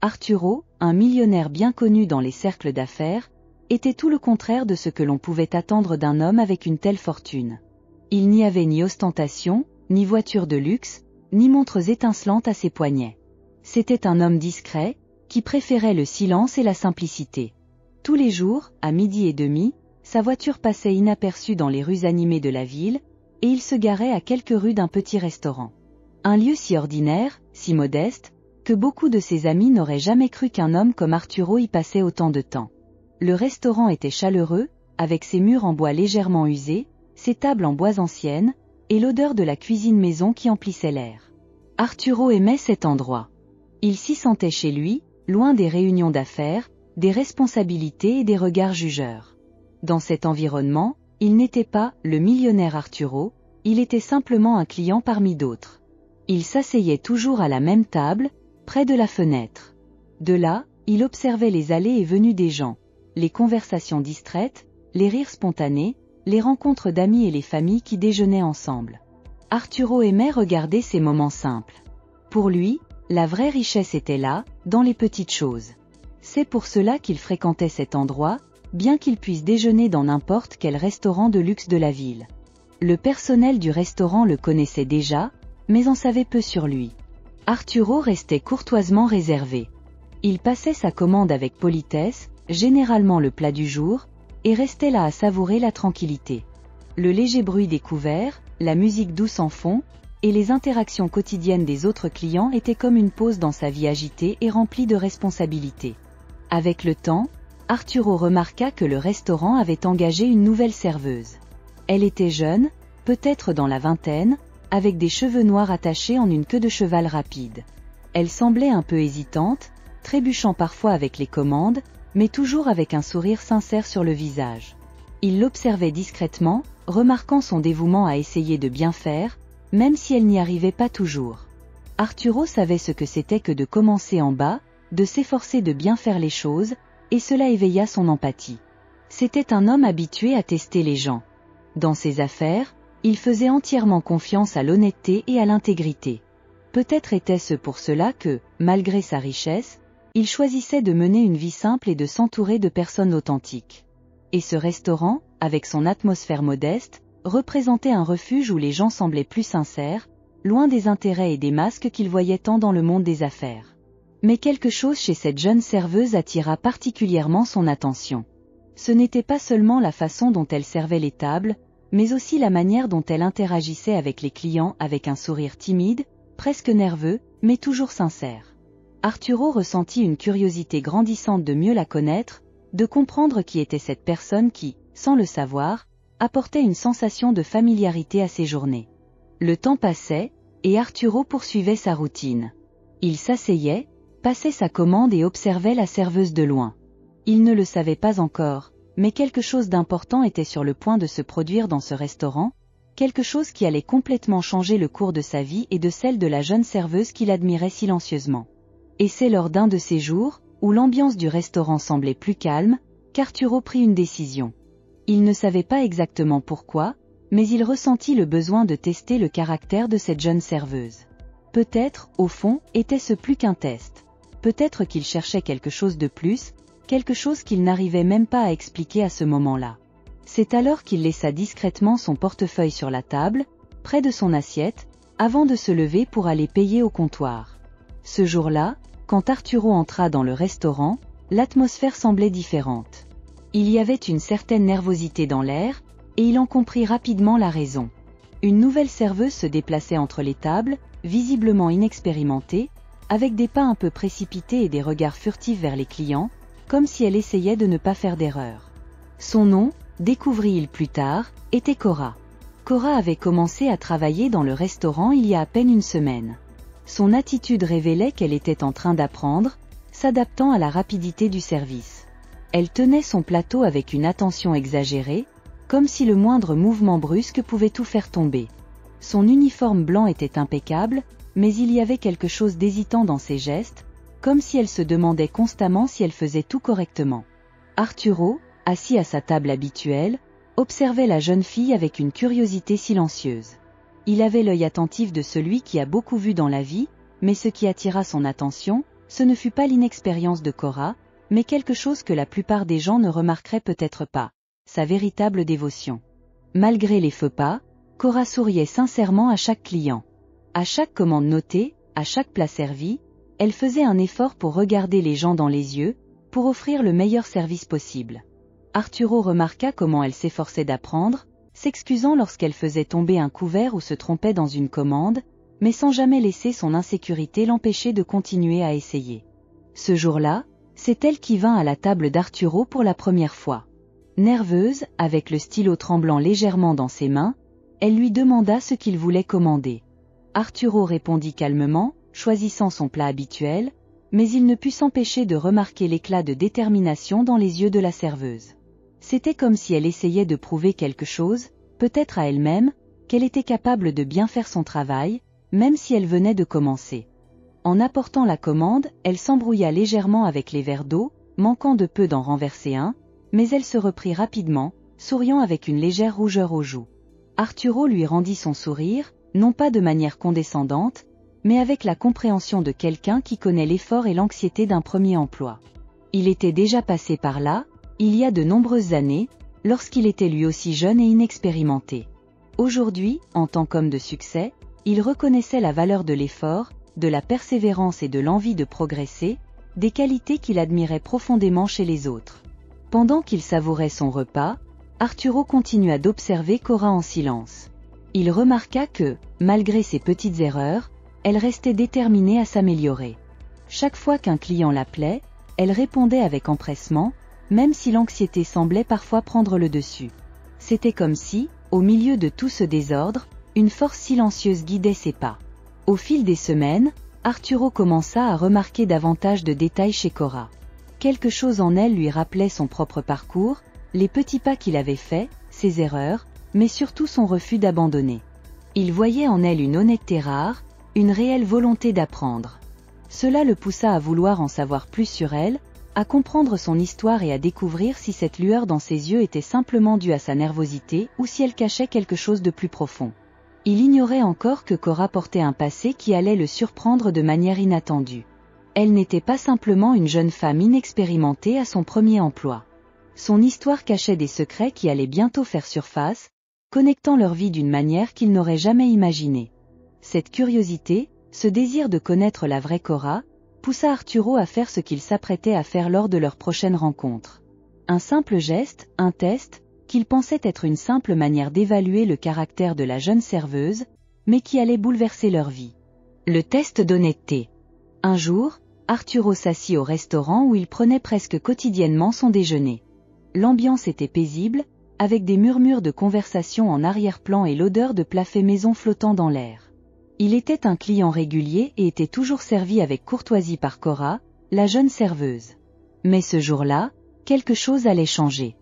Arturo, un millionnaire bien connu dans les cercles d'affaires, était tout le contraire de ce que l'on pouvait attendre d'un homme avec une telle fortune. Il n'y avait ni ostentation, ni voiture de luxe, ni montres étincelantes à ses poignets. C'était un homme discret, qui préférait le silence et la simplicité. Tous les jours, à 12h30, sa voiture passait inaperçue dans les rues animées de la ville, et il se garait à quelques rues d'un petit restaurant. Un lieu si ordinaire, si modeste, que beaucoup de ses amis n'auraient jamais cru qu'un homme comme Arturo y passait autant de temps. Le restaurant était chaleureux, avec ses murs en bois légèrement usés, ses tables en bois anciennes, et l'odeur de la cuisine maison qui emplissait l'air. Arturo aimait cet endroit. Il s'y sentait chez lui, loin des réunions d'affaires, des responsabilités et des regards jugeurs. Dans cet environnement, il n'était pas le millionnaire Arturo, il était simplement un client parmi d'autres. Il s'asseyait toujours à la même table, près de la fenêtre. De là, il observait les allées et venues des gens, les conversations distraites, les rires spontanés, les rencontres d'amis et les familles qui déjeunaient ensemble. Arturo aimait regarder ces moments simples. Pour lui, la vraie richesse était là, dans les petites choses. C'est pour cela qu'il fréquentait cet endroit, bien qu'il puisse déjeuner dans n'importe quel restaurant de luxe de la ville. Le personnel du restaurant le connaissait déjà, mais en savait peu sur lui. Arturo restait courtoisement réservé. Il passait sa commande avec politesse, généralement le plat du jour, et restait là à savourer la tranquillité. Le léger bruit des couverts, la musique douce en fond, et les interactions quotidiennes des autres clients étaient comme une pause dans sa vie agitée et remplie de responsabilités. Avec le temps, Arturo remarqua que le restaurant avait engagé une nouvelle serveuse. Elle était jeune, peut-être dans la vingtaine, avec des cheveux noirs attachés en une queue de cheval rapide. Elle semblait un peu hésitante, trébuchant parfois avec les commandes, mais toujours avec un sourire sincère sur le visage. Il l'observait discrètement, remarquant son dévouement à essayer de bien faire, même si elle n'y arrivait pas toujours. Arturo savait ce que c'était que de commencer en bas, de s'efforcer de bien faire les choses, et cela éveilla son empathie. C'était un homme habitué à tester les gens. Dans ses affaires, il faisait entièrement confiance à l'honnêteté et à l'intégrité. Peut-être était-ce pour cela que, malgré sa richesse, il choisissait de mener une vie simple et de s'entourer de personnes authentiques. Et ce restaurant, avec son atmosphère modeste, représentait un refuge où les gens semblaient plus sincères, loin des intérêts et des masques qu'ils voyaient tant dans le monde des affaires. Mais quelque chose chez cette jeune serveuse attira particulièrement son attention. Ce n'était pas seulement la façon dont elle servait les tables, mais aussi la manière dont elle interagissait avec les clients avec un sourire timide, presque nerveux, mais toujours sincère. Arturo ressentit une curiosité grandissante de mieux la connaître, de comprendre qui était cette personne qui, sans le savoir, apportait une sensation de familiarité à ses journées. Le temps passait, et Arturo poursuivait sa routine. Il s'asseyait, passait sa commande et observait la serveuse de loin. Il ne le savait pas encore, mais quelque chose d'important était sur le point de se produire dans ce restaurant, quelque chose qui allait complètement changer le cours de sa vie et de celle de la jeune serveuse qu'il admirait silencieusement. Et c'est lors d'un de ces jours, où l'ambiance du restaurant semblait plus calme, qu'Arturo prit une décision. Il ne savait pas exactement pourquoi, mais il ressentit le besoin de tester le caractère de cette jeune serveuse. Peut-être, au fond, était-ce plus qu'un test. Peut-être qu'il cherchait quelque chose de plus, quelque chose qu'il n'arrivait même pas à expliquer à ce moment-là. C'est alors qu'il laissa discrètement son portefeuille sur la table, près de son assiette, avant de se lever pour aller payer au comptoir. Ce jour-là, quand Arturo entra dans le restaurant, l'atmosphère semblait différente. Il y avait une certaine nervosité dans l'air, et il en comprit rapidement la raison. Une nouvelle serveuse se déplaçait entre les tables, visiblement inexpérimentée, avec des pas un peu précipités et des regards furtifs vers les clients, comme si elle essayait de ne pas faire d'erreur. Son nom, découvrit-il plus tard, était Cora. Cora avait commencé à travailler dans le restaurant il y a à peine une semaine. Son attitude révélait qu'elle était en train d'apprendre, s'adaptant à la rapidité du service. Elle tenait son plateau avec une attention exagérée, comme si le moindre mouvement brusque pouvait tout faire tomber. Son uniforme blanc était impeccable, mais il y avait quelque chose d'hésitant dans ses gestes, comme si elle se demandait constamment si elle faisait tout correctement. Arturo, assis à sa table habituelle, observait la jeune fille avec une curiosité silencieuse. Il avait l'œil attentif de celui qui a beaucoup vu dans la vie, mais ce qui attira son attention, ce ne fut pas l'inexpérience de Cora, mais quelque chose que la plupart des gens ne remarqueraient peut-être pas, sa véritable dévotion. Malgré les faux pas, Cora souriait sincèrement à chaque client. À chaque commande notée, à chaque plat servi, elle faisait un effort pour regarder les gens dans les yeux, pour offrir le meilleur service possible. Arturo remarqua comment elle s'efforçait d'apprendre, s'excusant lorsqu'elle faisait tomber un couvert ou se trompait dans une commande, mais sans jamais laisser son insécurité l'empêcher de continuer à essayer. Ce jour-là, c'est elle qui vint à la table d'Arturo pour la première fois. Nerveuse, avec le stylo tremblant légèrement dans ses mains, elle lui demanda ce qu'il voulait commander. Arturo répondit calmement, choisissant son plat habituel, mais il ne put s'empêcher de remarquer l'éclat de détermination dans les yeux de la serveuse. C'était comme si elle essayait de prouver quelque chose, peut-être à elle-même, qu'elle était capable de bien faire son travail, même si elle venait de commencer. En apportant la commande, elle s'embrouilla légèrement avec les verres d'eau, manquant de peu d'en renverser un, mais elle se reprit rapidement, souriant avec une légère rougeur aux joues. Arturo lui rendit son sourire, non pas de manière condescendante, mais avec la compréhension de quelqu'un qui connaît l'effort et l'anxiété d'un premier emploi. Il était déjà passé par là, il y a de nombreuses années, lorsqu'il était lui aussi jeune et inexpérimenté. Aujourd'hui, en tant qu'homme de succès, il reconnaissait la valeur de l'effort, de la persévérance et de l'envie de progresser, des qualités qu'il admirait profondément chez les autres. Pendant qu'il savourait son repas, Arturo continua d'observer Cora en silence. Il remarqua que, malgré ses petites erreurs, elle restait déterminée à s'améliorer. Chaque fois qu'un client l'appelait, elle répondait avec empressement, même si l'anxiété semblait parfois prendre le dessus. C'était comme si, au milieu de tout ce désordre, une force silencieuse guidait ses pas. Au fil des semaines, Arturo commença à remarquer davantage de détails chez Cora. Quelque chose en elle lui rappelait son propre parcours, les petits pas qu'il avait faits, ses erreurs, mais surtout son refus d'abandonner. Il voyait en elle une honnêteté rare, une réelle volonté d'apprendre. Cela le poussa à vouloir en savoir plus sur elle, à comprendre son histoire et à découvrir si cette lueur dans ses yeux était simplement due à sa nervosité ou si elle cachait quelque chose de plus profond. Il ignorait encore que Cora portait un passé qui allait le surprendre de manière inattendue. Elle n'était pas simplement une jeune femme inexpérimentée à son premier emploi. Son histoire cachait des secrets qui allaient bientôt faire surface, connectant leur vie d'une manière qu'il n'aurait jamais imaginée. Cette curiosité, ce désir de connaître la vraie Cora, poussa Arturo à faire ce qu'il s'apprêtait à faire lors de leur prochaine rencontre. Un simple geste, un test, qu'il pensait être une simple manière d'évaluer le caractère de la jeune serveuse, mais qui allait bouleverser leur vie. Le test d'honnêteté. Un jour, Arturo s'assit au restaurant où il prenait presque quotidiennement son déjeuner. L'ambiance était paisible, avec des murmures de conversation en arrière-plan et l'odeur de plats faits maison flottant dans l'air. Il était un client régulier et était toujours servi avec courtoisie par Cora, la jeune serveuse. Mais ce jour-là, quelque chose allait changer.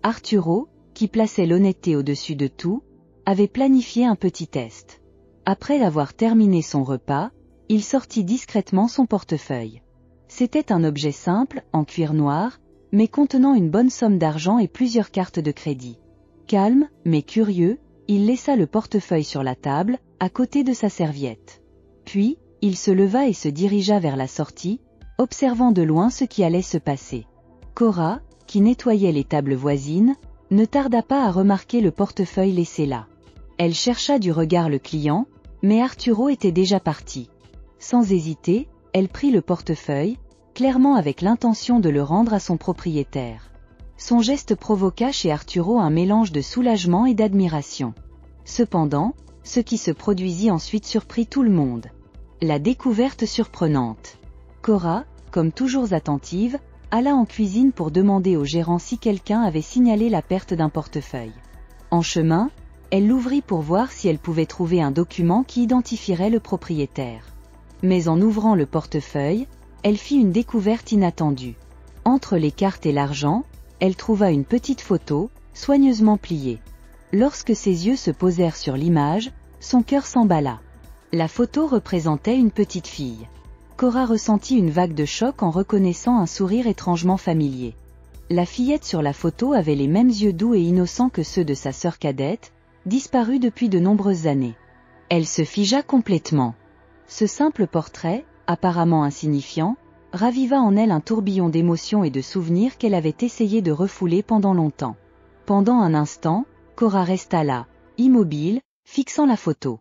Arturo, qui plaçait l'honnêteté au-dessus de tout, avait planifié un petit test. Après avoir terminé son repas, il sortit discrètement son portefeuille. C'était un objet simple, en cuir noir, mais contenant une bonne somme d'argent et plusieurs cartes de crédit. Calme, mais curieux, il laissa le portefeuille sur la table, à côté de sa serviette. Puis, il se leva et se dirigea vers la sortie, observant de loin ce qui allait se passer. Cora, qui nettoyait les tables voisines, ne tarda pas à remarquer le portefeuille laissé là. Elle chercha du regard le client, mais Arturo était déjà parti. Sans hésiter, elle prit le portefeuille, clairement avec l'intention de le rendre à son propriétaire. Son geste provoqua chez Arturo un mélange de soulagement et d'admiration. Cependant, ce qui se produisit ensuite surprit tout le monde. La découverte surprenante. Cora, comme toujours attentive, alla en cuisine pour demander au gérant si quelqu'un avait signalé la perte d'un portefeuille. En chemin, elle l'ouvrit pour voir si elle pouvait trouver un document qui identifierait le propriétaire. Mais en ouvrant le portefeuille, elle fit une découverte inattendue. Entre les cartes et l'argent, elle trouva une petite photo, soigneusement pliée. Lorsque ses yeux se posèrent sur l'image, son cœur s'emballa. La photo représentait une petite fille. Cora ressentit une vague de choc en reconnaissant un sourire étrangement familier. La fillette sur la photo avait les mêmes yeux doux et innocents que ceux de sa sœur cadette, disparue depuis de nombreuses années. Elle se figea complètement. Ce simple portrait, apparemment insignifiant, raviva en elle un tourbillon d'émotions et de souvenirs qu'elle avait essayé de refouler pendant longtemps. Pendant un instant, Cora resta là, immobile, fixant la photo.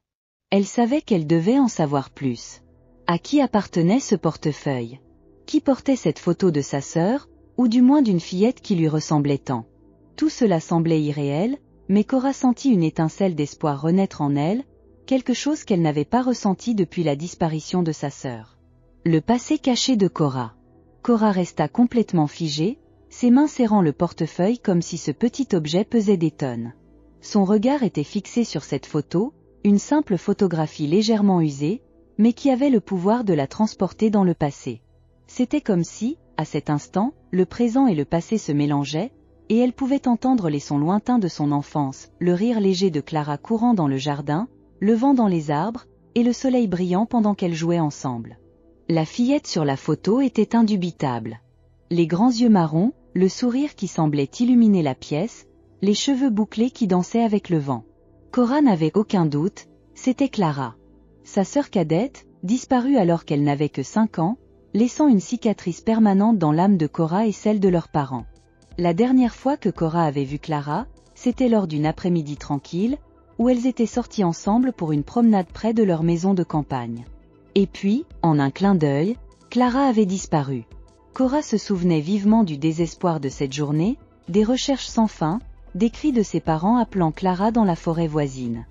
Elle savait qu'elle devait en savoir plus. À qui appartenait ce portefeuille? Qui portait cette photo de sa sœur, ou du moins d'une fillette qui lui ressemblait tant? Tout cela semblait irréel, mais Cora sentit une étincelle d'espoir renaître en elle, quelque chose qu'elle n'avait pas ressenti depuis la disparition de sa sœur. Le passé caché de Cora. Cora resta complètement figée, ses mains serrant le portefeuille comme si ce petit objet pesait des tonnes. Son regard était fixé sur cette photo, une simple photographie légèrement usée, mais qui avait le pouvoir de la transporter dans le passé. C'était comme si, à cet instant, le présent et le passé se mélangeaient, et elle pouvait entendre les sons lointains de son enfance, le rire léger de Clara courant dans le jardin, le vent dans les arbres, et le soleil brillant pendant qu'elles jouaient ensemble. La fillette sur la photo était indubitable. Les grands yeux marrons, le sourire qui semblait illuminer la pièce, les cheveux bouclés qui dansaient avec le vent. Cora n'avait aucun doute, c'était Clara. Sa sœur cadette, disparue alors qu'elle n'avait que 5 ans, laissant une cicatrice permanente dans l'âme de Cora et celle de leurs parents. La dernière fois que Cora avait vu Clara, c'était lors d'une après-midi tranquille, où elles étaient sorties ensemble pour une promenade près de leur maison de campagne. Et puis, en un clin d'œil, Clara avait disparu. Cora se souvenait vivement du désespoir de cette journée, des recherches sans fin, des cris de ses parents appelant Clara dans la forêt voisine.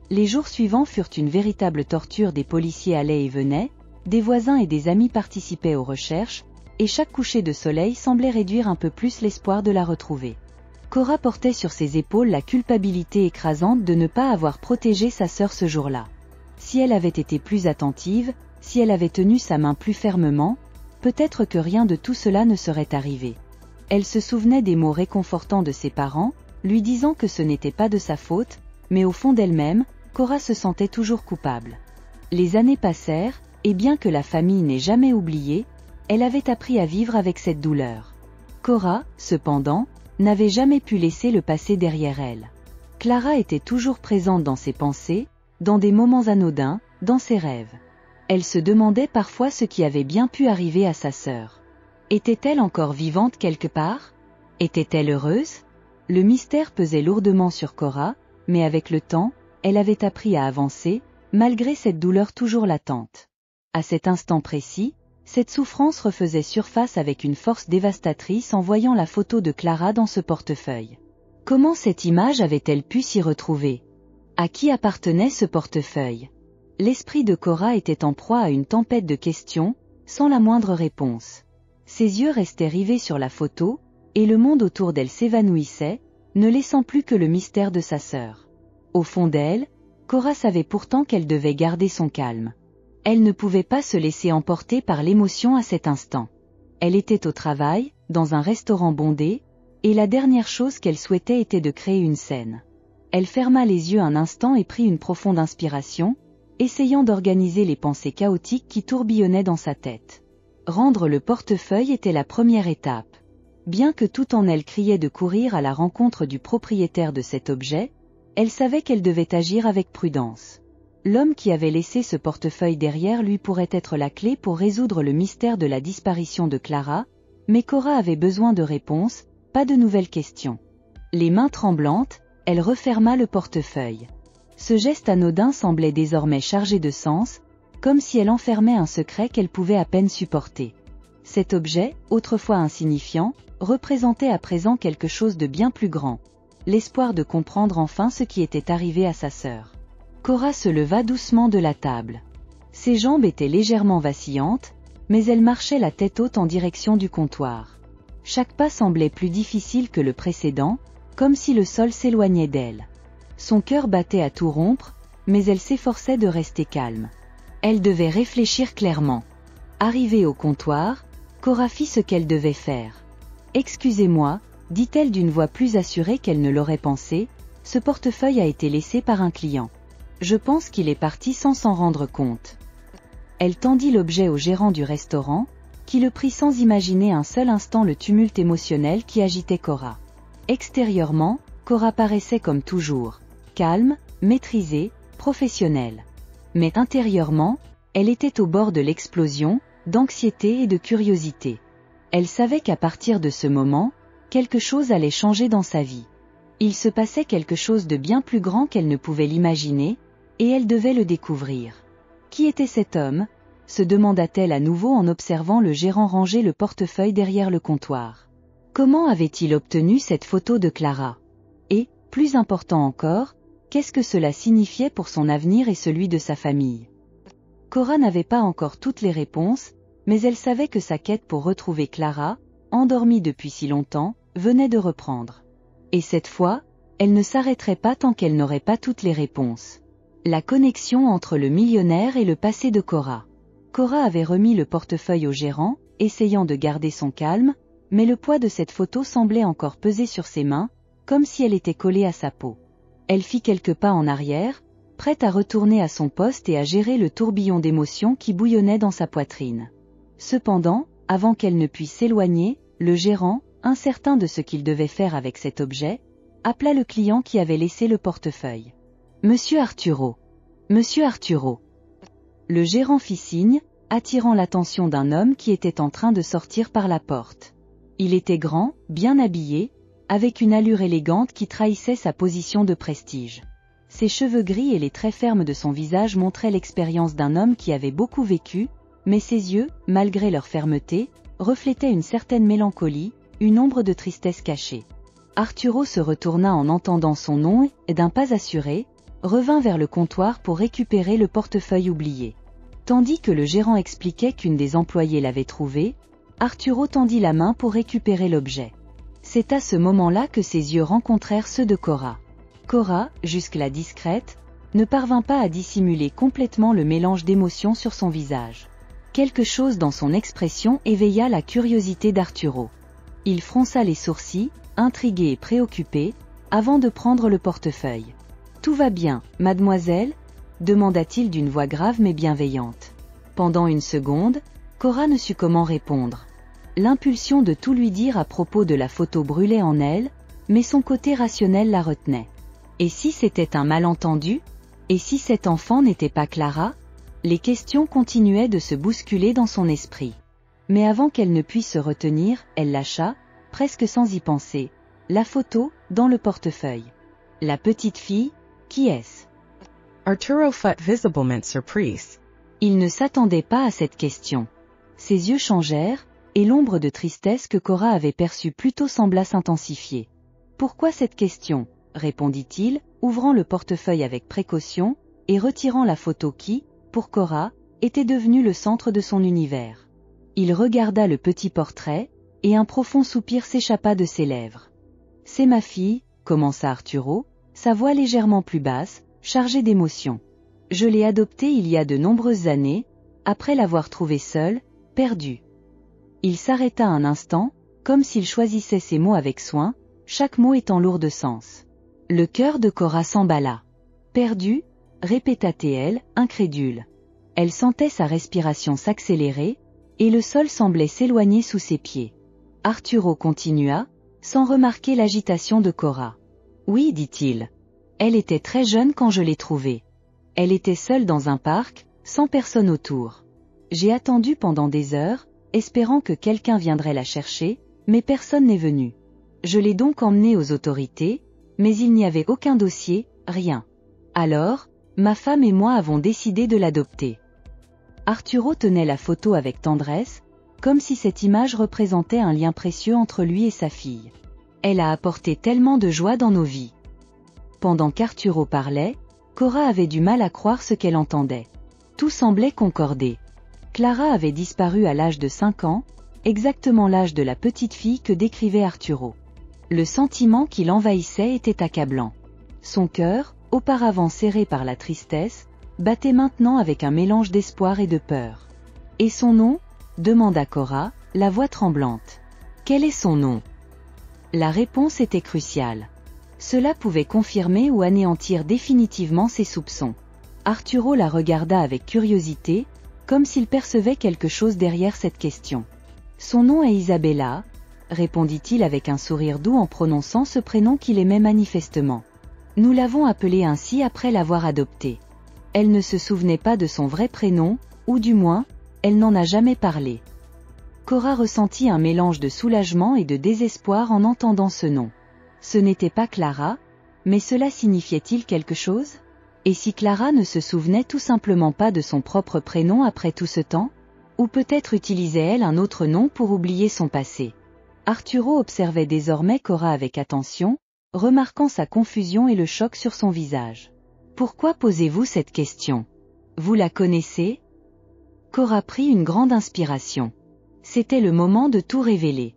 Les jours suivants furent une véritable torture, des policiers allaient et venaient, des voisins et des amis participaient aux recherches, et chaque coucher de soleil semblait réduire un peu plus l'espoir de la retrouver. Cora portait sur ses épaules la culpabilité écrasante de ne pas avoir protégé sa sœur ce jour-là. Si elle avait été plus attentive, si elle avait tenu sa main plus fermement, peut-être que rien de tout cela ne serait arrivé. Elle se souvenait des mots réconfortants de ses parents, lui disant que ce n'était pas de sa faute, mais au fond d'elle-même, Cora se sentait toujours coupable. Les années passèrent, et bien que la famille n'ait jamais oublié, elle avait appris à vivre avec cette douleur. Cora, cependant, n'avait jamais pu laisser le passé derrière elle. Clara était toujours présente dans ses pensées, dans des moments anodins, dans ses rêves. Elle se demandait parfois ce qui avait bien pu arriver à sa sœur. Était-elle encore vivante quelque part? Était-elle heureuse? Le mystère pesait lourdement sur Cora, mais avec le temps, elle avait appris à avancer, malgré cette douleur toujours latente. À cet instant précis, cette souffrance refaisait surface avec une force dévastatrice en voyant la photo de Clara dans ce portefeuille. Comment cette image avait-elle pu s'y retrouver? À qui appartenait ce portefeuille? L'esprit de Cora était en proie à une tempête de questions, sans la moindre réponse. Ses yeux restaient rivés sur la photo, et le monde autour d'elle s'évanouissait, ne laissant plus que le mystère de sa sœur. Au fond d'elle, Cora savait pourtant qu'elle devait garder son calme. Elle ne pouvait pas se laisser emporter par l'émotion à cet instant. Elle était au travail, dans un restaurant bondé, et la dernière chose qu'elle souhaitait était de créer une scène. Elle ferma les yeux un instant et prit une profonde inspiration, essayant d'organiser les pensées chaotiques qui tourbillonnaient dans sa tête. Rendre le portefeuille était la première étape. Bien que tout en elle criait de courir à la rencontre du propriétaire de cet objet, elle savait qu'elle devait agir avec prudence. L'homme qui avait laissé ce portefeuille derrière lui pourrait être la clé pour résoudre le mystère de la disparition de Clara, mais Cora avait besoin de réponses, pas de nouvelles questions. Les mains tremblantes, elle referma le portefeuille. Ce geste anodin semblait désormais chargé de sens, comme si elle enfermait un secret qu'elle pouvait à peine supporter. Cet objet, autrefois insignifiant, représentait à présent quelque chose de bien plus grand. L'espoir de comprendre enfin ce qui était arrivé à sa sœur. Cora se leva doucement de la table. Ses jambes étaient légèrement vacillantes, mais elle marchait la tête haute en direction du comptoir. Chaque pas semblait plus difficile que le précédent, comme si le sol s'éloignait d'elle. Son cœur battait à tout rompre, mais elle s'efforçait de rester calme. Elle devait réfléchir clairement. Arrivée au comptoir, Cora fit ce qu'elle devait faire. « Excusez-moi », dit-elle d'une voix plus assurée qu'elle ne l'aurait pensé, « ce portefeuille a été laissé par un client. Je pense qu'il est parti sans s'en rendre compte. » Elle tendit l'objet au gérant du restaurant, qui le prit sans imaginer un seul instant le tumulte émotionnel qui agitait Cora. Extérieurement, Cora paraissait comme toujours, calme, maîtrisée, professionnelle. Mais intérieurement, elle était au bord de l'explosion, d'anxiété et de curiosité. Elle savait qu'à partir de ce moment, quelque chose allait changer dans sa vie. Il se passait quelque chose de bien plus grand qu'elle ne pouvait l'imaginer, et elle devait le découvrir. Qui était cet homme ? Se demanda-t-elle à nouveau en observant le gérant ranger le portefeuille derrière le comptoir. Comment avait-il obtenu cette photo de Clara ? Et, plus important encore, qu'est-ce que cela signifiait pour son avenir et celui de sa famille ? Cora n'avait pas encore toutes les réponses, mais elle savait que sa quête pour retrouver Clara, endormie depuis si longtemps, venait de reprendre. Et cette fois, elle ne s'arrêterait pas tant qu'elle n'aurait pas toutes les réponses. La connexion entre le millionnaire et le passé de Cora. Cora avait remis le portefeuille au gérant, essayant de garder son calme, mais le poids de cette photo semblait encore peser sur ses mains, comme si elle était collée à sa peau. Elle fit quelques pas en arrière, prête à retourner à son poste et à gérer le tourbillon d'émotions qui bouillonnait dans sa poitrine. Cependant, avant qu'elle ne puisse s'éloigner, le gérant, incertain de ce qu'il devait faire avec cet objet, appela le client qui avait laissé le portefeuille. « Monsieur Arturo. Monsieur Arturo. » Le gérant fit signe, attirant l'attention d'un homme qui était en train de sortir par la porte. Il était grand, bien habillé, avec une allure élégante qui trahissait sa position de prestige. Ses cheveux gris et les traits fermes de son visage montraient l'expérience d'un homme qui avait beaucoup vécu, mais ses yeux, malgré leur fermeté, reflétaient une certaine mélancolie, une ombre de tristesse cachée. Arturo se retourna en entendant son nom et, d'un pas assuré, revint vers le comptoir pour récupérer le portefeuille oublié. Tandis que le gérant expliquait qu'une des employées l'avait trouvé, Arturo tendit la main pour récupérer l'objet. C'est à ce moment-là que ses yeux rencontrèrent ceux de Cora. Cora, jusque-là discrète, ne parvint pas à dissimuler complètement le mélange d'émotions sur son visage. Quelque chose dans son expression éveilla la curiosité d'Arturo. Il fronça les sourcils, intrigué et préoccupé, avant de prendre le portefeuille. « Tout va bien, mademoiselle ?» demanda-t-il d'une voix grave mais bienveillante. Pendant une seconde, Cora ne sut comment répondre. L'impulsion de tout lui dire à propos de la photo brûlait en elle, mais son côté rationnel la retenait. Et si c'était un malentendu ? Et si cet enfant n'était pas Clara ? Les questions continuaient de se bousculer dans son esprit. Mais avant qu'elle ne puisse se retenir, elle lâcha, presque sans y penser, la photo, dans le portefeuille. La petite fille, qui est-ce ? Arturo fut visiblement surpris. Il ne s'attendait pas à cette question. Ses yeux changèrent, et l'ombre de tristesse que Cora avait perçue plus tôt sembla s'intensifier. « Pourquoi cette question ?» répondit-il, ouvrant le portefeuille avec précaution, et retirant la photo qui, pour Cora, était devenue le centre de son univers. Il regarda le petit portrait, et un profond soupir s'échappa de ses lèvres. « C'est ma fille », commença Arturo, sa voix légèrement plus basse, chargée d'émotion. « Je l'ai adoptée il y a de nombreuses années, après l'avoir trouvée seule, perdue. » Il s'arrêta un instant, comme s'il choisissait ses mots avec soin, chaque mot étant lourd de sens. Le cœur de Cora s'emballa. « Perdue ?» répéta-t-elle, incrédule. Elle sentait sa respiration s'accélérer, et le sol semblait s'éloigner sous ses pieds. Arturo continua, sans remarquer l'agitation de Cora. « Oui, dit-il. Elle était très jeune quand je l'ai trouvée. Elle était seule dans un parc, sans personne autour. J'ai attendu pendant des heures, espérant que quelqu'un viendrait la chercher, mais personne n'est venu. Je l'ai donc emmenée aux autorités, mais il n'y avait aucun dossier, rien. Alors, ma femme et moi avons décidé de l'adopter. » Arturo tenait la photo avec tendresse, comme si cette image représentait un lien précieux entre lui et sa fille. Elle a apporté tellement de joie dans nos vies. Pendant qu'Arturo parlait, Cora avait du mal à croire ce qu'elle entendait. Tout semblait concorder. Clara avait disparu à l'âge de 5 ans, exactement l'âge de la petite fille que décrivait Arturo. Le sentiment qui l'envahissait était accablant. Son cœur, auparavant serré par la tristesse, battait maintenant avec un mélange d'espoir et de peur. « Et son nom ?» demanda Cora, la voix tremblante. « Quel est son nom ?» La réponse était cruciale. Cela pouvait confirmer ou anéantir définitivement ses soupçons. Arturo la regarda avec curiosité, comme s'il percevait quelque chose derrière cette question. « Son nom est Isabella », répondit-il avec un sourire doux en prononçant ce prénom qu'il aimait manifestement. « Nous l'avons appelée ainsi après l'avoir adoptée. Elle ne se souvenait pas de son vrai prénom, ou du moins, elle n'en a jamais parlé. Cora ressentit un mélange de soulagement et de désespoir en entendant ce nom. Ce n'était pas Clara, mais cela signifiait-il quelque chose? Et si Clara ne se souvenait tout simplement pas de son propre prénom après tout ce temps? Ou peut-être utilisait-elle un autre nom pour oublier son passé? Arturo observait désormais Cora avec attention, remarquant sa confusion et le choc sur son visage. Pourquoi posez-vous cette question? Vous la connaissez? Cora prit une grande inspiration. C'était le moment de tout révéler.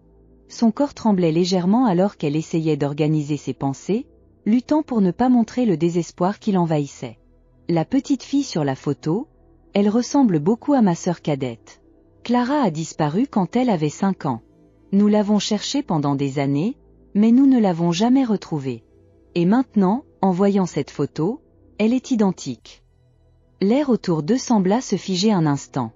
Son corps tremblait légèrement alors qu'elle essayait d'organiser ses pensées, luttant pour ne pas montrer le désespoir qui l'envahissait. La petite fille sur la photo, elle ressemble beaucoup à ma sœur cadette. Clara a disparu quand elle avait 5 ans. Nous l'avons cherchée pendant des années, mais nous ne l'avons jamais retrouvée. Et maintenant, en voyant cette photo, elle est identique. L'air autour d'eux sembla se figer un instant.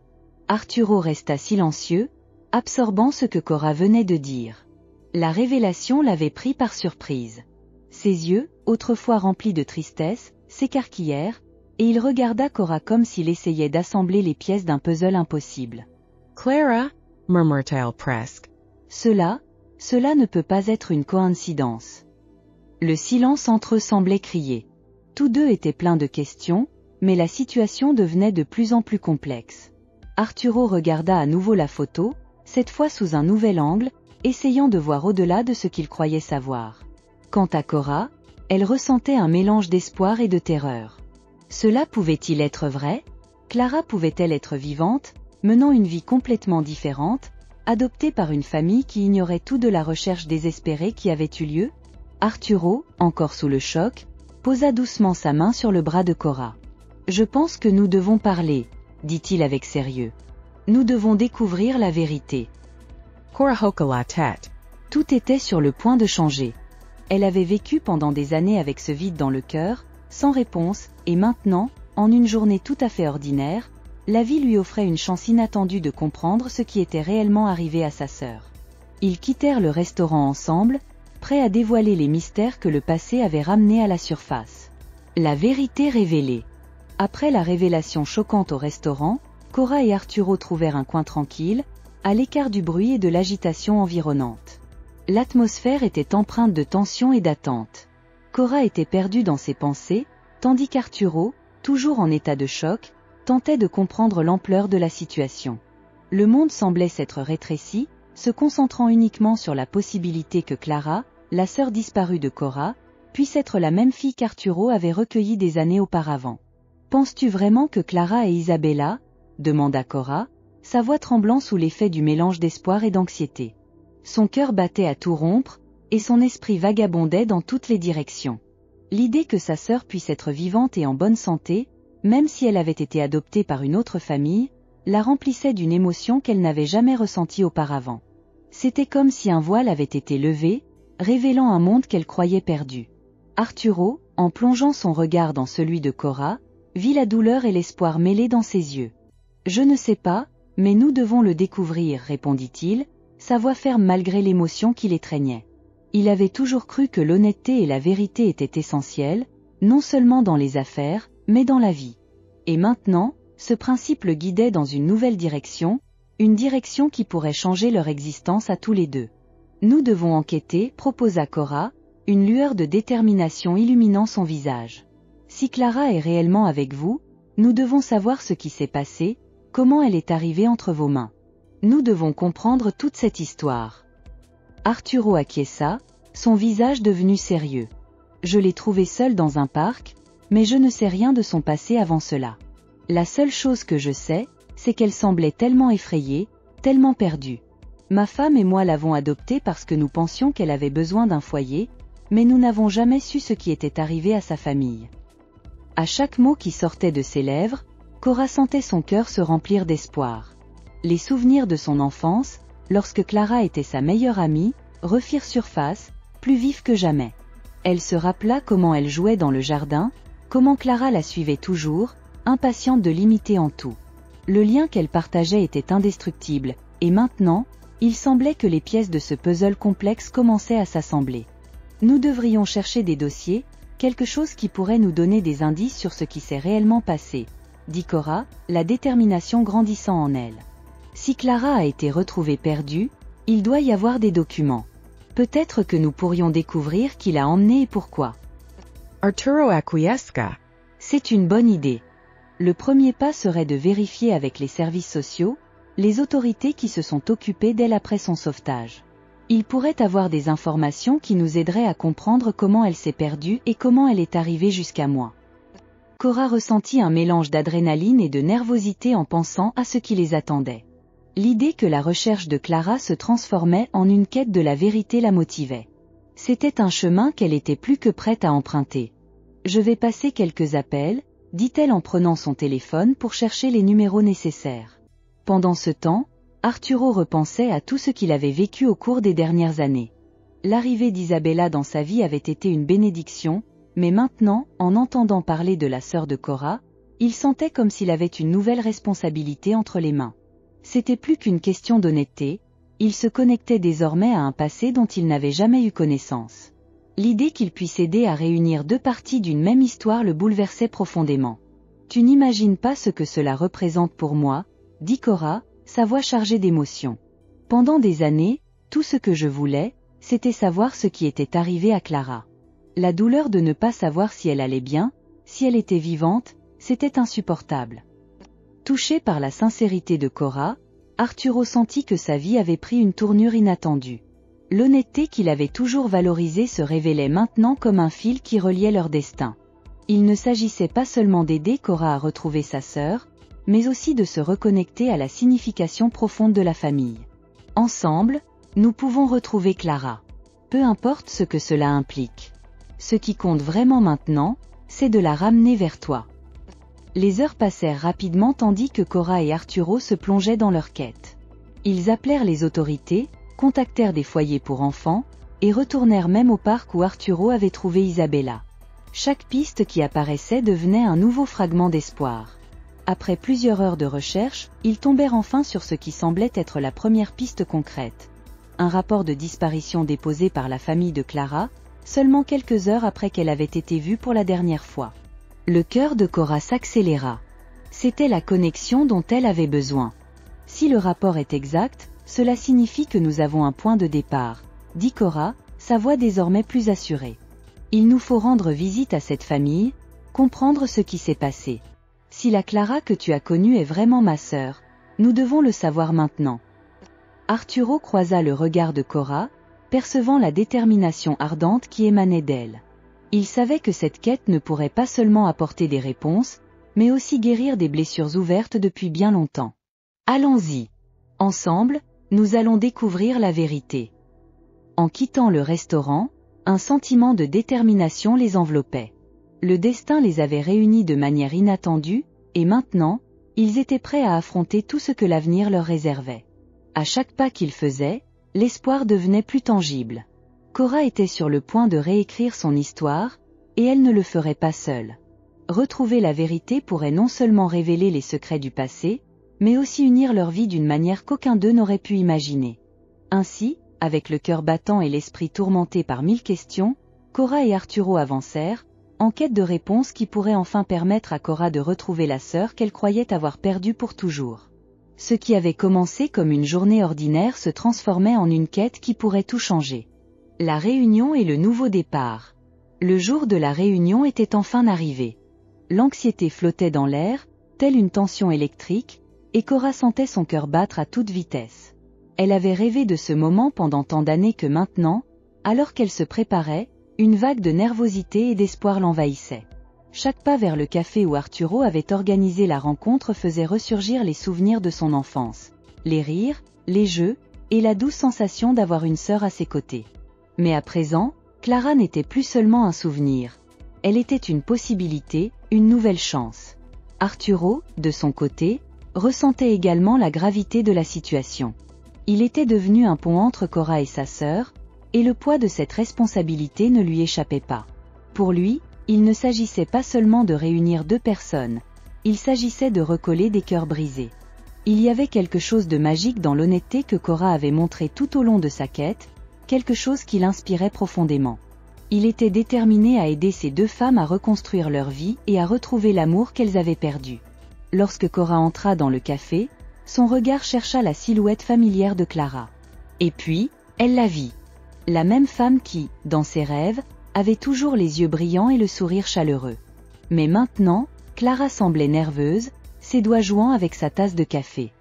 Arturo resta silencieux, absorbant ce que Cora venait de dire. La révélation l'avait pris par surprise. Ses yeux, autrefois remplis de tristesse, s'écarquillèrent, et il regarda Cora comme s'il essayait d'assembler les pièces d'un puzzle impossible. Clara, murmured-elle presque. Cela ne peut pas être une coïncidence. Le silence entre eux semblait crier. Tous deux étaient pleins de questions, mais la situation devenait de plus en plus complexe. Arturo regarda à nouveau la photo, cette fois sous un nouvel angle, essayant de voir au-delà de ce qu'il croyait savoir. Quant à Cora, elle ressentait un mélange d'espoir et de terreur. Cela pouvait-il être vrai? Clara pouvait-elle être vivante, menant une vie complètement différente, adoptée par une famille qui ignorait tout de la recherche désespérée qui avait eu lieu? Arturo, encore sous le choc, posa doucement sa main sur le bras de Cora. « Je pense que nous devons parler, » dit-il avec sérieux. « Nous devons découvrir la vérité. » Cora hocha la tête. Tout était sur le point de changer. Elle avait vécu pendant des années avec ce vide dans le cœur, sans réponse, et maintenant, en une journée tout à fait ordinaire, la vie lui offrait une chance inattendue de comprendre ce qui était réellement arrivé à sa sœur. Ils quittèrent le restaurant ensemble, prêts à dévoiler les mystères que le passé avait ramenés à la surface. La vérité révélée. Après la révélation choquante au restaurant, Cora et Arturo trouvèrent un coin tranquille, à l'écart du bruit et de l'agitation environnante. L'atmosphère était empreinte de tension et d'attente. Cora était perdue dans ses pensées, tandis qu'Arturo, toujours en état de choc, tentait de comprendre l'ampleur de la situation. Le monde semblait s'être rétréci, se concentrant uniquement sur la possibilité que Clara, la sœur disparue de Cora, puisse être la même fille qu'Arturo avait recueillie des années auparavant. « Penses-tu vraiment que Clara est Isabella ?» demanda Cora, sa voix tremblant sous l'effet du mélange d'espoir et d'anxiété. Son cœur battait à tout rompre, et son esprit vagabondait dans toutes les directions. L'idée que sa sœur puisse être vivante et en bonne santé, même si elle avait été adoptée par une autre famille, la remplissait d'une émotion qu'elle n'avait jamais ressentie auparavant. C'était comme si un voile avait été levé, révélant un monde qu'elle croyait perdu. Arturo, en plongeant son regard dans celui de Cora, vit la douleur et l'espoir mêlés dans ses yeux. « Je ne sais pas, mais nous devons le découvrir, » répondit-il, sa voix ferme malgré l'émotion qui l'étreignait. Il avait toujours cru que l'honnêteté et la vérité étaient essentielles, non seulement dans les affaires, mais dans la vie. Et maintenant, ce principe le guidait dans une nouvelle direction, une direction qui pourrait changer leur existence à tous les deux. « Nous devons enquêter, » proposa Cora, une lueur de détermination illuminant son visage. « Si Clara est réellement avec vous, nous devons savoir ce qui s'est passé, comment elle est arrivée entre vos mains. Nous devons comprendre toute cette histoire. » Arturo acquiesça, son visage devenu sérieux. « Je l'ai trouvée seule dans un parc, mais je ne sais rien de son passé avant cela. La seule chose que je sais, c'est qu'elle semblait tellement effrayée, tellement perdue. Ma femme et moi l'avons adoptée parce que nous pensions qu'elle avait besoin d'un foyer, mais nous n'avons jamais su ce qui était arrivé à sa famille. » À chaque mot qui sortait de ses lèvres, Cora sentait son cœur se remplir d'espoir. Les souvenirs de son enfance, lorsque Clara était sa meilleure amie, refirent surface, plus vifs que jamais. Elle se rappela comment elle jouait dans le jardin, comment Clara la suivait toujours, impatiente de l'imiter en tout. Le lien qu'elle partageait était indestructible, et maintenant, il semblait que les pièces de ce puzzle complexe commençaient à s'assembler. Nous devrions chercher des dossiers, quelque chose qui pourrait nous donner des indices sur ce qui s'est réellement passé, dit Cora, la détermination grandissant en elle. Si Clara a été retrouvée perdue, il doit y avoir des documents. Peut-être que nous pourrions découvrir qui l'a emmenée et pourquoi. Arturo acquiesca. C'est une bonne idée. Le premier pas serait de vérifier avec les services sociaux, les autorités qui se sont occupées d'elle après son sauvetage. Il pourrait avoir des informations qui nous aideraient à comprendre comment elle s'est perdue et comment elle est arrivée jusqu'à moi. Cora ressentit un mélange d'adrénaline et de nervosité en pensant à ce qui les attendait. L'idée que la recherche de Clara se transformait en une quête de la vérité la motivait. C'était un chemin qu'elle était plus que prête à emprunter. « Je vais passer quelques appels », dit-elle en prenant son téléphone pour chercher les numéros nécessaires. Pendant ce temps, Arturo repensait à tout ce qu'il avait vécu au cours des dernières années. L'arrivée d'Isabella dans sa vie avait été une bénédiction, mais maintenant, en entendant parler de la sœur de Cora, il sentait comme s'il avait une nouvelle responsabilité entre les mains. C'était plus qu'une question d'honnêteté, il se connectait désormais à un passé dont il n'avait jamais eu connaissance. L'idée qu'il puisse aider à réunir deux parties d'une même histoire le bouleversait profondément. « Tu n'imagines pas ce que cela représente pour moi », dit Cora, sa voix chargée d'émotion. « Pendant des années, tout ce que je voulais, c'était savoir ce qui était arrivé à Clara. La douleur de ne pas savoir si elle allait bien, si elle était vivante, c'était insupportable. » Touché par la sincérité de Cora, Arturo sentit que sa vie avait pris une tournure inattendue. L'honnêteté qu'il avait toujours valorisée se révélait maintenant comme un fil qui reliait leur destin. Il ne s'agissait pas seulement d'aider Cora à retrouver sa sœur, mais aussi de se reconnecter à la signification profonde de la famille. Ensemble, nous pouvons retrouver Clara. Peu importe ce que cela implique. Ce qui compte vraiment maintenant, c'est de la ramener vers toi. Les heures passèrent rapidement tandis que Cora et Arturo se plongeaient dans leur quête. Ils appelèrent les autorités, contactèrent des foyers pour enfants, et retournèrent même au parc où Arturo avait trouvé Isabella. Chaque piste qui apparaissait devenait un nouveau fragment d'espoir. Après plusieurs heures de recherche, ils tombèrent enfin sur ce qui semblait être la première piste concrète. Un rapport de disparition déposé par la famille de Clara, seulement quelques heures après qu'elle avait été vue pour la dernière fois. Le cœur de Cora s'accéléra. C'était la connexion dont elle avait besoin. Si le rapport est exact, cela signifie que nous avons un point de départ, dit Cora, sa voix désormais plus assurée. Il nous faut rendre visite à cette famille, comprendre ce qui s'est passé. Si la Clara que tu as connue est vraiment ma sœur, nous devons le savoir maintenant. Arturo croisa le regard de Cora, percevant la détermination ardente qui émanait d'elle. Il savait que cette quête ne pourrait pas seulement apporter des réponses, mais aussi guérir des blessures ouvertes depuis bien longtemps. Allons-y. Ensemble, nous allons découvrir la vérité. En quittant le restaurant, un sentiment de détermination les enveloppait. Le destin les avait réunis de manière inattendue, et maintenant, ils étaient prêts à affronter tout ce que l'avenir leur réservait. À chaque pas qu'ils faisaient, l'espoir devenait plus tangible. Cora était sur le point de réécrire son histoire, et elle ne le ferait pas seule. Retrouver la vérité pourrait non seulement révéler les secrets du passé, mais aussi unir leur vie d'une manière qu'aucun d'eux n'aurait pu imaginer. Ainsi, avec le cœur battant et l'esprit tourmenté par 1000 questions, Cora et Arturo avancèrent, en quête de réponses qui pourraient enfin permettre à Cora de retrouver la sœur qu'elle croyait avoir perdue pour toujours. Ce qui avait commencé comme une journée ordinaire se transformait en une quête qui pourrait tout changer. La réunion et le nouveau départ. Le jour de la réunion était enfin arrivé. L'anxiété flottait dans l'air, telle une tension électrique, et Cora sentait son cœur battre à toute vitesse. Elle avait rêvé de ce moment pendant tant d'années que maintenant, alors qu'elle se préparait, une vague de nervosité et d'espoir l'envahissait. Chaque pas vers le café où Arturo avait organisé la rencontre faisait ressurgir les souvenirs de son enfance, les rires, les jeux, et la douce sensation d'avoir une sœur à ses côtés. Mais à présent, Clara n'était plus seulement un souvenir. Elle était une possibilité, une nouvelle chance. Arturo, de son côté, ressentait également la gravité de la situation. Il était devenu un pont entre Cora et sa sœur, et le poids de cette responsabilité ne lui échappait pas. Pour lui, il ne s'agissait pas seulement de réunir deux personnes, il s'agissait de recoller des cœurs brisés. Il y avait quelque chose de magique dans l'honnêteté que Cora avait montrée tout au long de sa quête, quelque chose qui l'inspirait profondément. Il était déterminé à aider ces deux femmes à reconstruire leur vie et à retrouver l'amour qu'elles avaient perdu. Lorsque Cora entra dans le café, son regard chercha la silhouette familière de Clara. Et puis, elle la vit. La même femme qui, dans ses rêves, avait toujours les yeux brillants et le sourire chaleureux. Mais maintenant, Clara semblait nerveuse, ses doigts jouant avec sa tasse de café.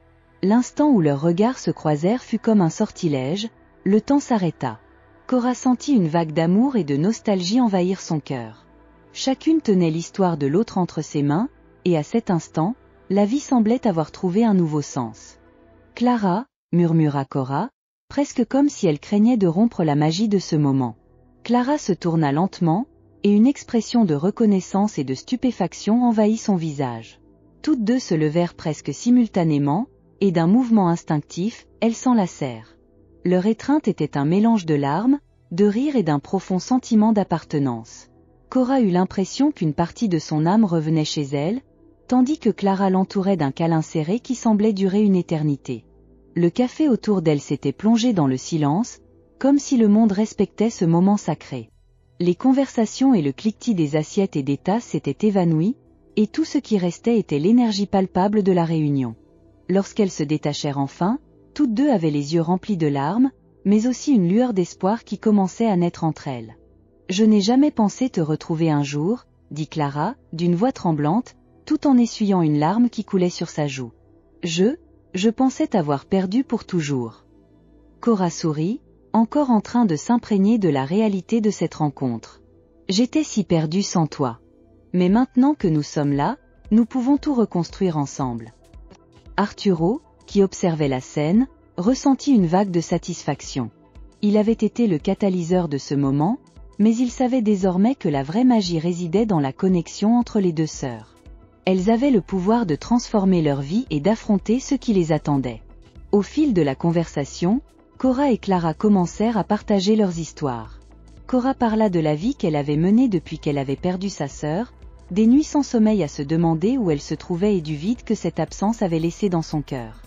L'instant où leurs regards se croisèrent fut comme un sortilège, le temps s'arrêta. Cora sentit une vague d'amour et de nostalgie envahir son cœur. Chacune tenait l'histoire de l'autre entre ses mains, et à cet instant, la vie semblait avoir trouvé un nouveau sens. « Clara » murmura Cora, presque comme si elle craignait de rompre la magie de ce moment. Clara se tourna lentement, et une expression de reconnaissance et de stupéfaction envahit son visage. Toutes deux se levèrent presque simultanément, et d'un mouvement instinctif, elles s'enlacèrent. Leur étreinte était un mélange de larmes, de rire et d'un profond sentiment d'appartenance. Cora eut l'impression qu'une partie de son âme revenait chez elle, tandis que Clara l'entourait d'un câlin serré qui semblait durer une éternité. Le café autour d'elle s'était plongé dans le silence, comme si le monde respectait ce moment sacré. Les conversations et le cliquetis des assiettes et des tasses s'étaient évanouis, et tout ce qui restait était l'énergie palpable de la réunion. Lorsqu'elles se détachèrent enfin, toutes deux avaient les yeux remplis de larmes, mais aussi une lueur d'espoir qui commençait à naître entre elles. « Je n'ai jamais pensé te retrouver un jour, » dit Clara, d'une voix tremblante, tout en essuyant une larme qui coulait sur sa joue. « Je pensais t'avoir perdu pour toujours. » Cora sourit, encore en train de s'imprégner de la réalité de cette rencontre. « J'étais si perdue sans toi. Mais maintenant que nous sommes là, nous pouvons tout reconstruire ensemble. » Arturo, qui observait la scène, ressentit une vague de satisfaction. Il avait été le catalyseur de ce moment, mais il savait désormais que la vraie magie résidait dans la connexion entre les deux sœurs. Elles avaient le pouvoir de transformer leur vie et d'affronter ce qui les attendait. Au fil de la conversation, Cora et Clara commencèrent à partager leurs histoires. Cora parla de la vie qu'elle avait menée depuis qu'elle avait perdu sa sœur, des nuits sans sommeil à se demander où elle se trouvait et du vide que cette absence avait laissé dans son cœur.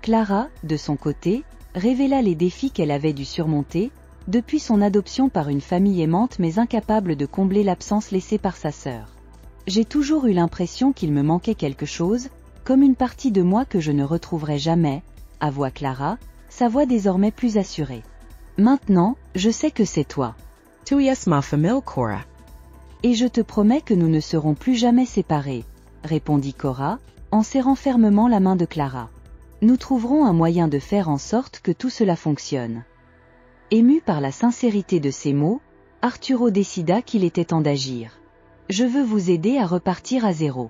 Clara, de son côté, révéla les défis qu'elle avait dû surmonter, depuis son adoption par une famille aimante mais incapable de combler l'absence laissée par sa sœur. « J'ai toujours eu l'impression qu'il me manquait quelque chose, comme une partie de moi que je ne retrouverai jamais, » avoua Clara, sa voix désormais plus assurée. « Maintenant, je sais que c'est toi. » Tu es ma famille, Cora. « Et je te promets que nous ne serons plus jamais séparés, » répondit Cora, en serrant fermement la main de Clara. « Nous trouverons un moyen de faire en sorte que tout cela fonctionne. » Ému par la sincérité de ces mots, Arturo décida qu'il était temps d'agir. « Je veux vous aider à repartir à zéro.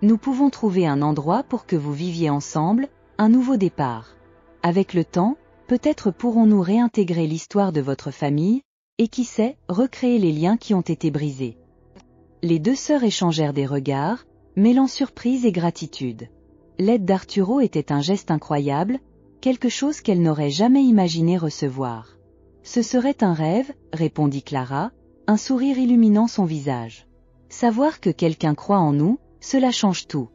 Nous pouvons trouver un endroit pour que vous viviez ensemble, un nouveau départ. Avec le temps, peut-être pourrons-nous réintégrer l'histoire de votre famille, et qui sait, recréer les liens qui ont été brisés. » Les deux sœurs échangèrent des regards, mêlant surprise et gratitude. L'aide d'Arturo était un geste incroyable, quelque chose qu'elle n'aurait jamais imaginé recevoir. « Ce serait un rêve, » répondit Clara, un sourire illuminant son visage. « Savoir que quelqu'un croit en nous, cela change tout. »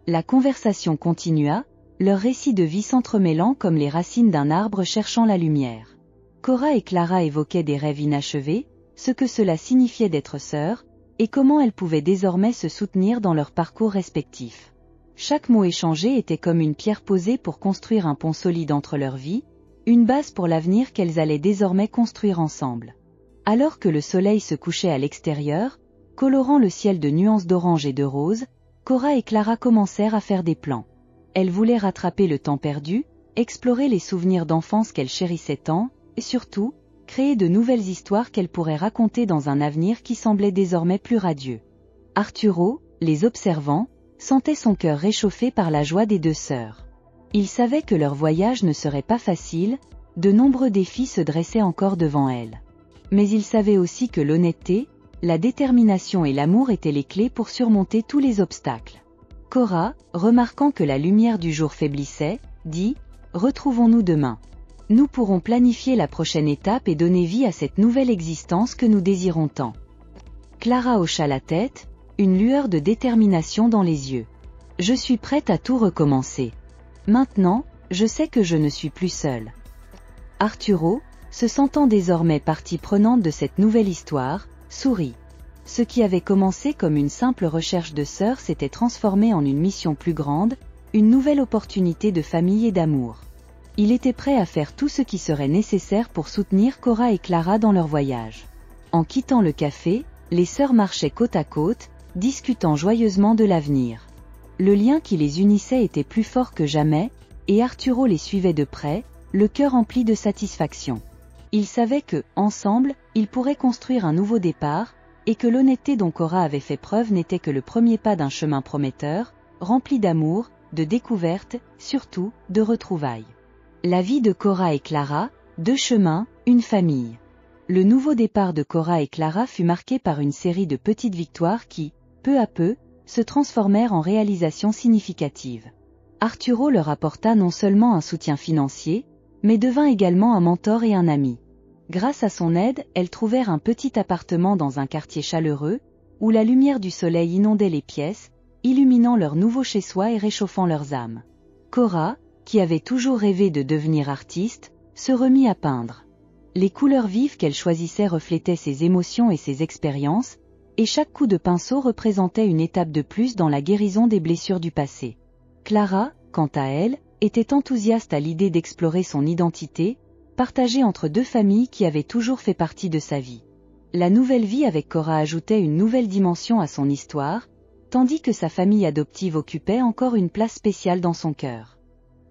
La conversation continua, leur récit de vie s'entremêlant comme les racines d'un arbre cherchant la lumière. Cora et Clara évoquaient des rêves inachevés, ce que cela signifiait d'être sœurs, et comment elles pouvaient désormais se soutenir dans leurs parcours respectifs. Chaque mot échangé était comme une pierre posée pour construire un pont solide entre leurs vies, une base pour l'avenir qu'elles allaient désormais construire ensemble. Alors que le soleil se couchait à l'extérieur, colorant le ciel de nuances d'orange et de rose, Cora et Clara commencèrent à faire des plans. Elles voulaient rattraper le temps perdu, explorer les souvenirs d'enfance qu'elles chérissaient tant, et surtout, créer de nouvelles histoires qu'elles pourraient raconter dans un avenir qui semblait désormais plus radieux. Arturo, les observant, sentait son cœur réchauffé par la joie des deux sœurs. Il savait que leur voyage ne serait pas facile, de nombreux défis se dressaient encore devant elles. Mais il savait aussi que l'honnêteté, la détermination et l'amour étaient les clés pour surmonter tous les obstacles. Cora, remarquant que la lumière du jour faiblissait, dit « Retrouvons-nous demain. Nous pourrons planifier la prochaine étape et donner vie à cette nouvelle existence que nous désirons tant. » Clara hocha la tête, une lueur de détermination dans les yeux. « Je suis prête à tout recommencer. Maintenant, je sais que je ne suis plus seule. » Arturo, se sentant désormais partie prenante de cette nouvelle histoire, sourit. Ce qui avait commencé comme une simple recherche de sœurs s'était transformé en une mission plus grande, une nouvelle opportunité de famille et d'amour. Il était prêt à faire tout ce qui serait nécessaire pour soutenir Cora et Clara dans leur voyage. En quittant le café, les sœurs marchaient côte à côte, discutant joyeusement de l'avenir. Le lien qui les unissait était plus fort que jamais, et Arturo les suivait de près, le cœur empli de satisfaction. Il savait que, ensemble, ils pourraient construire un nouveau départ, et que l'honnêteté dont Cora avait fait preuve n'était que le premier pas d'un chemin prometteur, rempli d'amour, de découvertes, surtout, de retrouvailles. La vie de Cora et Clara, deux chemins, une famille. Le nouveau départ de Cora et Clara fut marqué par une série de petites victoires qui, peu à peu, se transformèrent en réalisations significatives. Arturo leur apporta non seulement un soutien financier, mais devint également un mentor et un ami. Grâce à son aide, elles trouvèrent un petit appartement dans un quartier chaleureux, où la lumière du soleil inondait les pièces, illuminant leur nouveau chez-soi et réchauffant leurs âmes. Cora, qui avait toujours rêvé de devenir artiste, se remit à peindre. Les couleurs vives qu'elle choisissait reflétaient ses émotions et ses expériences, et chaque coup de pinceau représentait une étape de plus dans la guérison des blessures du passé. Clara, quant à elle, était enthousiaste à l'idée d'explorer son identité, partagée entre deux familles qui avaient toujours fait partie de sa vie. La nouvelle vie avec Cora ajoutait une nouvelle dimension à son histoire, tandis que sa famille adoptive occupait encore une place spéciale dans son cœur.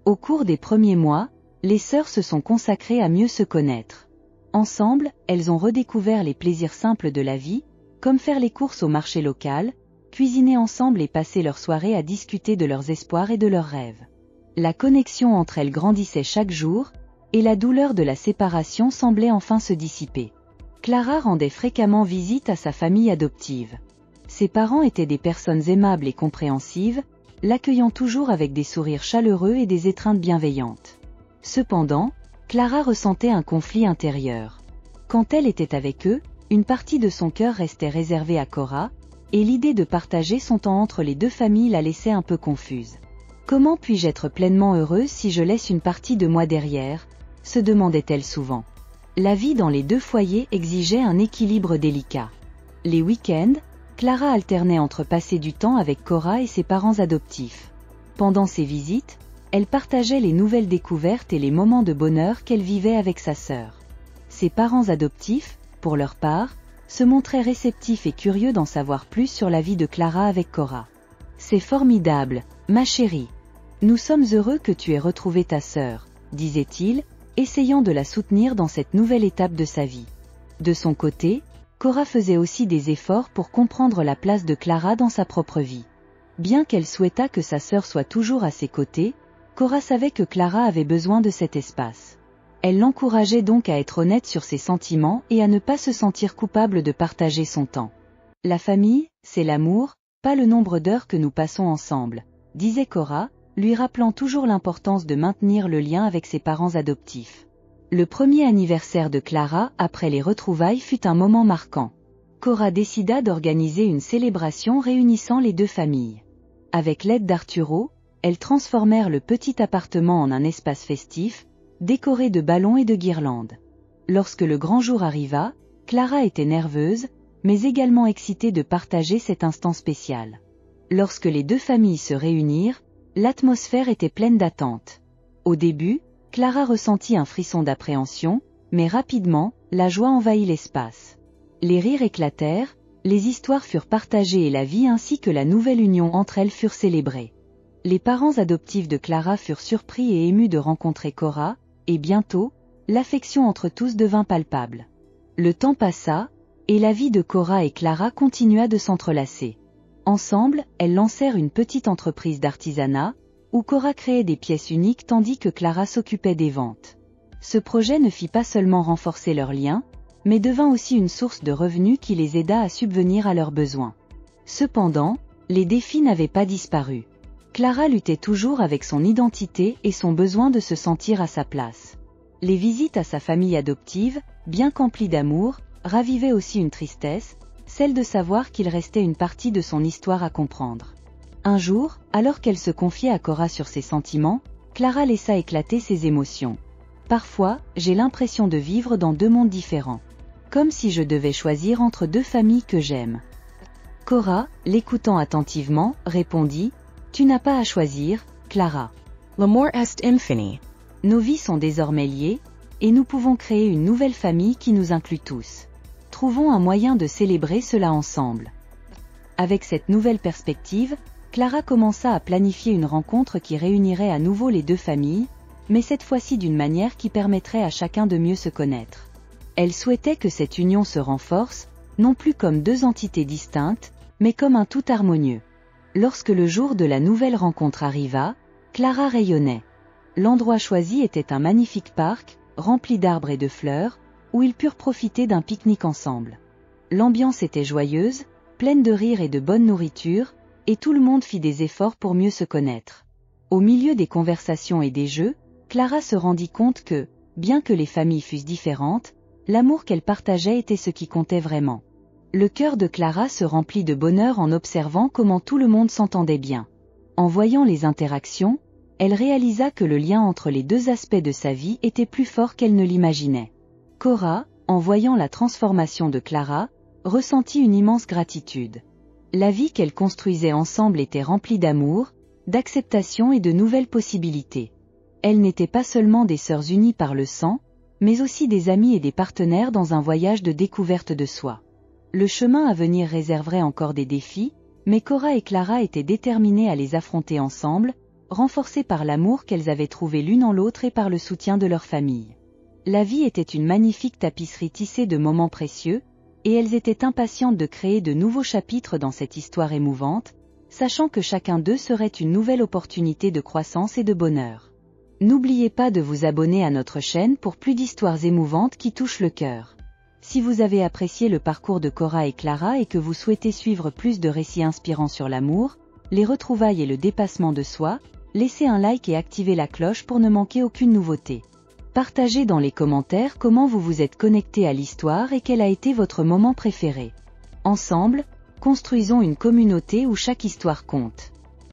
Au cours des premiers mois, les sœurs se sont consacrées à mieux se connaître. Ensemble, elles ont redécouvert les plaisirs simples de la vie, comme faire les courses au marché local, cuisiner ensemble et passer leur soirée à discuter de leurs espoirs et de leurs rêves. La connexion entre elles grandissait chaque jour, et la douleur de la séparation semblait enfin se dissiper. Clara rendait fréquemment visite à sa famille adoptive. Ses parents étaient des personnes aimables et compréhensives, l'accueillant toujours avec des sourires chaleureux et des étreintes bienveillantes. Cependant, Clara ressentait un conflit intérieur. Quand elle était avec eux, une partie de son cœur restait réservée à Cora, et l'idée de partager son temps entre les deux familles la laissait un peu confuse. Comment puis-je être pleinement heureuse si je laisse une partie de moi derrière, se demandait-elle souvent. La vie dans les deux foyers exigeait un équilibre délicat. Les week-ends, Clara alternait entre passer du temps avec Cora et ses parents adoptifs. Pendant ces visites, elle partageait les nouvelles découvertes et les moments de bonheur qu'elle vivait avec sa sœur. Ses parents adoptifs, pour leur part, se montraient réceptifs et curieux d'en savoir plus sur la vie de Clara avec Cora. « C'est formidable, ma chérie. Nous sommes heureux que tu aies retrouvé ta sœur, » disait-il, essayant de la soutenir dans cette nouvelle étape de sa vie. De son côté, Cora faisait aussi des efforts pour comprendre la place de Clara dans sa propre vie. Bien qu'elle souhaitât que sa sœur soit toujours à ses côtés, Cora savait que Clara avait besoin de cet espace. Elle l'encourageait donc à être honnête sur ses sentiments et à ne pas se sentir coupable de partager son temps. « La famille, c'est l'amour, pas le nombre d'heures que nous passons ensemble », disait Cora, lui rappelant toujours l'importance de maintenir le lien avec ses parents adoptifs. Le premier anniversaire de Clara après les retrouvailles fut un moment marquant. Cora décida d'organiser une célébration réunissant les deux familles. Avec l'aide d'Arturo, elles transformèrent le petit appartement en un espace festif, décoré de ballons et de guirlandes. Lorsque le grand jour arriva, Clara était nerveuse, mais également excitée de partager cet instant spécial. Lorsque les deux familles se réunirent, l'atmosphère était pleine d'attente. Au début, Clara ressentit un frisson d'appréhension, mais rapidement, la joie envahit l'espace. Les rires éclatèrent, les histoires furent partagées et la vie ainsi que la nouvelle union entre elles furent célébrées. Les parents adoptifs de Clara furent surpris et émus de rencontrer Cora, et bientôt, l'affection entre tous devint palpable. Le temps passa, et la vie de Cora et Clara continua de s'entrelacer. Ensemble, elles lancèrent une petite entreprise d'artisanat, où Cora créait des pièces uniques tandis que Clara s'occupait des ventes. Ce projet ne fit pas seulement renforcer leurs liens, mais devint aussi une source de revenus qui les aida à subvenir à leurs besoins. Cependant, les défis n'avaient pas disparu. Clara luttait toujours avec son identité et son besoin de se sentir à sa place. Les visites à sa famille adoptive, bien qu'emplies d'amour, ravivaient aussi une tristesse, celle de savoir qu'il restait une partie de son histoire à comprendre. Un jour, alors qu'elle se confiait à Cora sur ses sentiments, Clara laissa éclater ses émotions. « Parfois, j'ai l'impression de vivre dans deux mondes différents. Comme si je devais choisir entre deux familles que j'aime. Cora, l'écoutant attentivement, répondit « Tu n'as pas à choisir, Clara. L'amor est infini. Nos vies sont désormais liées, et nous pouvons créer une nouvelle famille qui nous inclut tous. Trouvons un moyen de célébrer cela ensemble. » Avec cette nouvelle perspective, Clara commença à planifier une rencontre qui réunirait à nouveau les deux familles, mais cette fois-ci d'une manière qui permettrait à chacun de mieux se connaître. Elle souhaitait que cette union se renforce, non plus comme deux entités distinctes, mais comme un tout harmonieux. Lorsque le jour de la nouvelle rencontre arriva, Clara rayonnait. L'endroit choisi était un magnifique parc, rempli d'arbres et de fleurs, où ils purent profiter d'un pique-nique ensemble. L'ambiance était joyeuse, pleine de rires et de bonne nourriture, et tout le monde fit des efforts pour mieux se connaître. Au milieu des conversations et des jeux, Clara se rendit compte que, bien que les familles fussent différentes, l'amour qu'elle partageait était ce qui comptait vraiment. Le cœur de Clara se remplit de bonheur en observant comment tout le monde s'entendait bien. En voyant les interactions, elle réalisa que le lien entre les deux aspects de sa vie était plus fort qu'elle ne l'imaginait. Cora, en voyant la transformation de Clara, ressentit une immense gratitude. La vie qu'elle construisait ensemble était remplie d'amour, d'acceptation et de nouvelles possibilités. Elles n'étaient pas seulement des sœurs unies par le sang, mais aussi des amis et des partenaires dans un voyage de découverte de soi. Le chemin à venir réserverait encore des défis, mais Cora et Clara étaient déterminées à les affronter ensemble, renforcées par l'amour qu'elles avaient trouvé l'une en l'autre et par le soutien de leur famille. La vie était une magnifique tapisserie tissée de moments précieux, et elles étaient impatientes de créer de nouveaux chapitres dans cette histoire émouvante, sachant que chacun d'eux serait une nouvelle opportunité de croissance et de bonheur. N'oubliez pas de vous abonner à notre chaîne pour plus d'histoires émouvantes qui touchent le cœur. Si vous avez apprécié le parcours de Cora et Clara et que vous souhaitez suivre plus de récits inspirants sur l'amour, les retrouvailles et le dépassement de soi, laissez un like et activez la cloche pour ne manquer aucune nouveauté. Partagez dans les commentaires comment vous vous êtes connecté à l'histoire et quel a été votre moment préféré. Ensemble, construisons une communauté où chaque histoire compte.